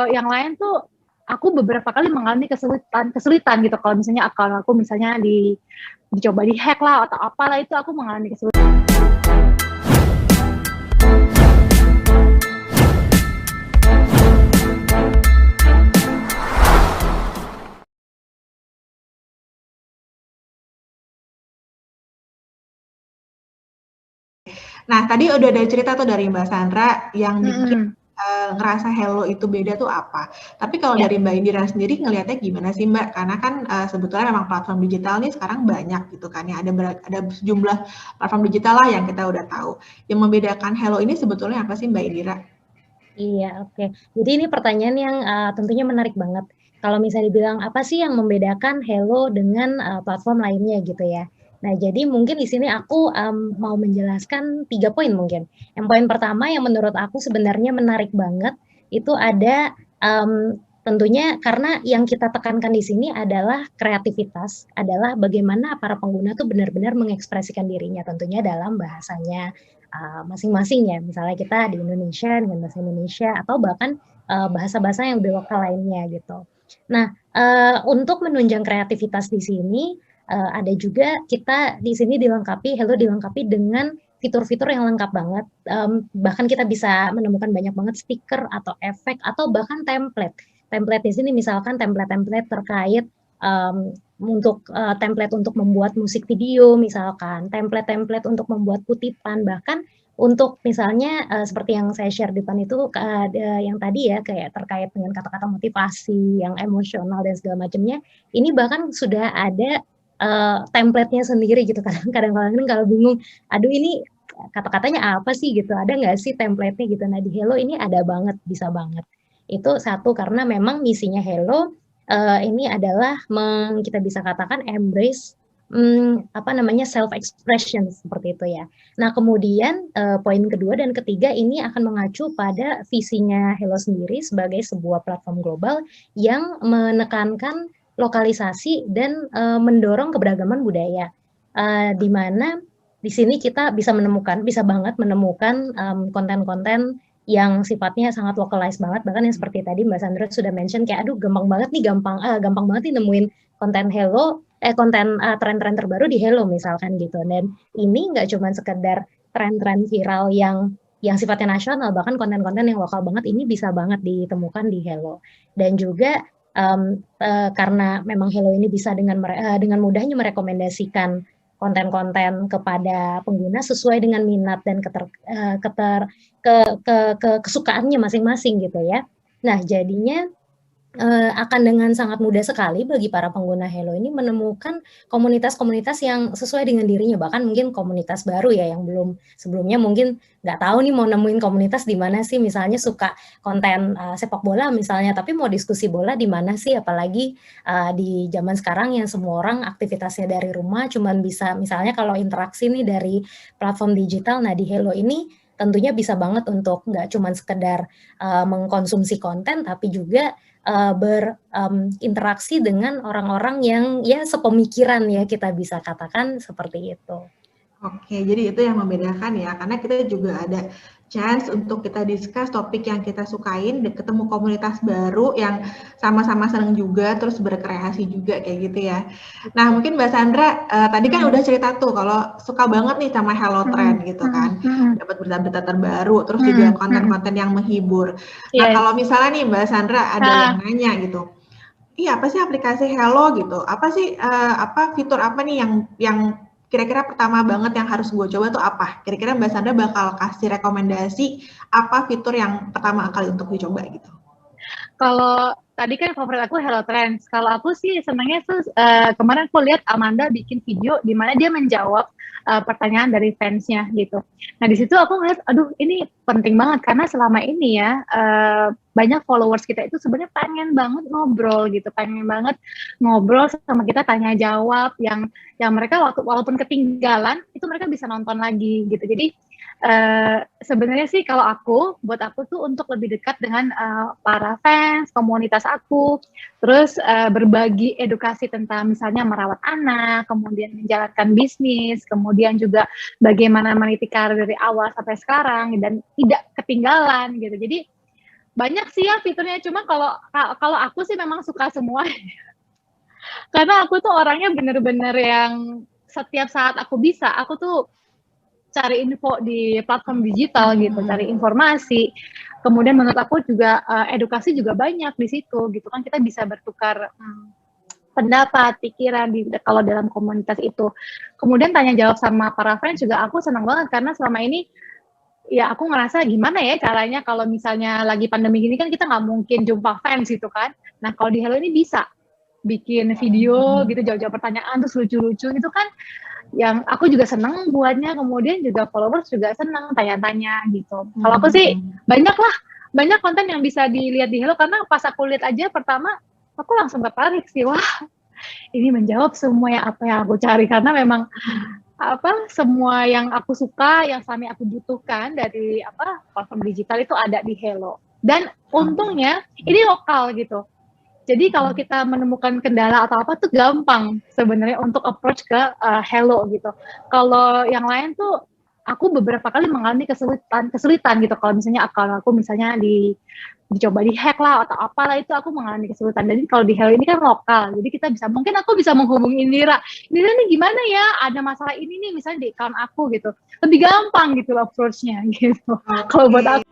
kalau yang lain tuh aku beberapa kali mengalami kesulitan gitu. Kalau misalnya akun aku misalnya dicoba di-hack lah atau apalah, itu aku mengalami kesulitan. Nah, tadi udah ada cerita tuh dari Mbak Sandra yang bikin Mm-mm. ngerasa Hello itu beda tuh apa. Tapi kalau Ya. dari Mbak Indira sendiri ngelihatnya gimana sih Mbak? Karena kan sebetulnya memang platform digital nih sekarang banyak gitu kan ya. Ada sejumlah platform digital lah yang kita udah tahu. Yang membedakan Hello ini sebetulnya apa sih Mbak Indira? Iya, oke. Jadi ini pertanyaan yang tentunya menarik banget. Kalau misalnya dibilang apa sih yang membedakan Hello dengan platform lainnya gitu ya. Nah, jadi mungkin di sini aku mau menjelaskan 3 poin mungkin. Yang poin pertama yang menurut aku sebenarnya menarik banget itu ada tentunya karena yang kita tekankan di sini adalah kreativitas, adalah bagaimana para pengguna tuh benar-benar mengekspresikan dirinya tentunya dalam bahasanya masing-masing ya. Misalnya kita di Indonesia dengan bahasa Indonesia atau bahkan bahasa-bahasa yang lebih lokal lainnya gitu. Nah, untuk menunjang kreativitas di sini ada juga kita di sini Hello dilengkapi dengan fitur-fitur yang lengkap banget. Bahkan kita bisa menemukan banyak banget stiker atau efek atau bahkan template. Template di sini misalkan template-template terkait untuk template untuk membuat musik video misalkan, template-template untuk membuat kutipan, bahkan untuk misalnya seperti yang saya share di depan itu yang tadi ya kayak terkait dengan kata-kata motivasi yang emosional dan segala macamnya, ini bahkan sudah ada template-nya sendiri gitu. Kadang-kadang kalau bingung, aduh ini kata-katanya apa sih gitu, ada nggak sih template-nya gitu. Nah di Hello ini ada banget, bisa banget. Itu satu karena memang misinya Hello ini adalah kita bisa katakan embrace apa namanya self expression seperti itu ya. Nah, kemudian poin kedua dan ketiga ini akan mengacu pada visinya Hello sendiri sebagai sebuah platform global yang menekankan lokalisasi dan mendorong keberagaman budaya. Di mana di sini kita bisa banget menemukan konten-konten yang sifatnya sangat localized banget, bahkan yang seperti tadi Mbak Sandra sudah mention kayak aduh gampang banget nih gampang banget nih nemuin konten konten tren-tren terbaru di Hello misalkan gitu. Dan ini nggak cuma sekedar tren-tren viral yang sifatnya nasional, bahkan konten-konten yang lokal banget ini bisa banget ditemukan di Hello. Dan juga karena memang Hello ini bisa dengan mudahnya merekomendasikan konten-konten kepada pengguna sesuai dengan minat dan kesukaannya masing-masing gitu ya. Nah, jadinya akan dengan sangat mudah sekali bagi para pengguna Hello ini menemukan komunitas-komunitas yang sesuai dengan dirinya, bahkan mungkin komunitas baru ya yang belum sebelumnya mungkin nggak tahu nih mau nemuin komunitas di mana sih, misalnya suka konten sepak bola misalnya, tapi mau diskusi bola di mana sih, apalagi di zaman sekarang yang semua orang aktivitasnya dari rumah, cuman bisa misalnya kalau interaksi nih dari platform digital, nah di Hello ini tentunya bisa banget untuk nggak cuma sekedar mengkonsumsi konten, tapi juga berinteraksi dengan orang-orang yang ya sepemikiran ya kita bisa katakan seperti itu. Oke, jadi itu yang membedakan ya, karena kita juga ada chance untuk kita discuss topik yang kita sukain, ketemu komunitas baru yang sama-sama seneng juga, terus berkreasi juga kayak gitu ya. Nah, mungkin Mbak Sandra tadi kan udah cerita tuh kalau suka banget nih sama Hello Trend gitu kan, dapat berita-berita terbaru, terus juga konten-konten yang menghibur. Nah, Yes. kalau misalnya nih Mbak Sandra ada yang nanya gitu, iya apa sih aplikasi Hello gitu? Apa sih fitur apa nih yang kira-kira pertama banget yang harus gue coba tuh apa? Kira-kira Mbak Sandra bakal kasih rekomendasi apa fitur yang pertama kali untuk dicoba gitu? Kalau tadi kan favorit aku Hello Trends. Kalau aku sih senangnya tuh kemarin aku lihat Amanda bikin video di mana dia menjawab pertanyaan dari fansnya gitu. Nah di situ aku ngeliat, aduh ini penting banget karena selama ini ya banyak followers kita itu sebenarnya pengen banget ngobrol gitu, pengen banget ngobrol sama kita tanya jawab yang mereka walaupun ketinggalan itu mereka bisa nonton lagi gitu. Jadi sebenarnya sih kalau buat aku tuh untuk lebih dekat dengan para fans, komunitas aku, terus berbagi edukasi tentang misalnya merawat anak, kemudian menjalankan bisnis, kemudian juga bagaimana meniti karir dari awal sampai sekarang dan tidak ketinggalan gitu. Jadi banyak sih ya fiturnya, cuma kalau aku sih memang suka semua. Karena aku tuh orangnya bener-bener yang setiap saat aku bisa, aku tuh cari info di platform digital gitu, cari informasi. Kemudian menurut aku juga edukasi juga banyak di situ gitu kan, kita bisa bertukar pendapat, pikiran kalau dalam komunitas itu. Kemudian tanya jawab sama para friends juga aku senang banget karena selama ini ya aku ngerasa gimana ya caranya kalau misalnya lagi pandemi gini kan kita nggak mungkin jumpa fans gitu kan. Nah kalau di Hello ini bisa bikin video gitu jawab-jawab pertanyaan terus lucu-lucu gitu kan, yang aku juga seneng buatnya, kemudian juga followers juga seneng tanya-tanya gitu. Kalau aku sih banyak konten yang bisa dilihat di Hello karena pas aku lihat aja pertama aku langsung tertarik sih, wah ini menjawab semua apa yang aku cari karena memang semua yang aku suka, yang selama aku butuhkan dari platform digital itu ada di Hello. Dan untungnya ini lokal gitu. Jadi kalau kita menemukan kendala atau apa tuh gampang sebenarnya untuk approach ke Hello gitu. Kalau yang lain tuh aku beberapa kali mengalami kesulitan gitu. Kalau misalnya akun aku misalnya dicoba dihack lah atau apalah itu aku mengalami kesulitan. Jadi kalau di Hello ini kan lokal, jadi kita mungkin aku bisa menghubungi Indira nih gimana ya, ada masalah ini nih misalnya di account aku gitu, lebih gampang gitu approach-nya gitu. Kalau buat aku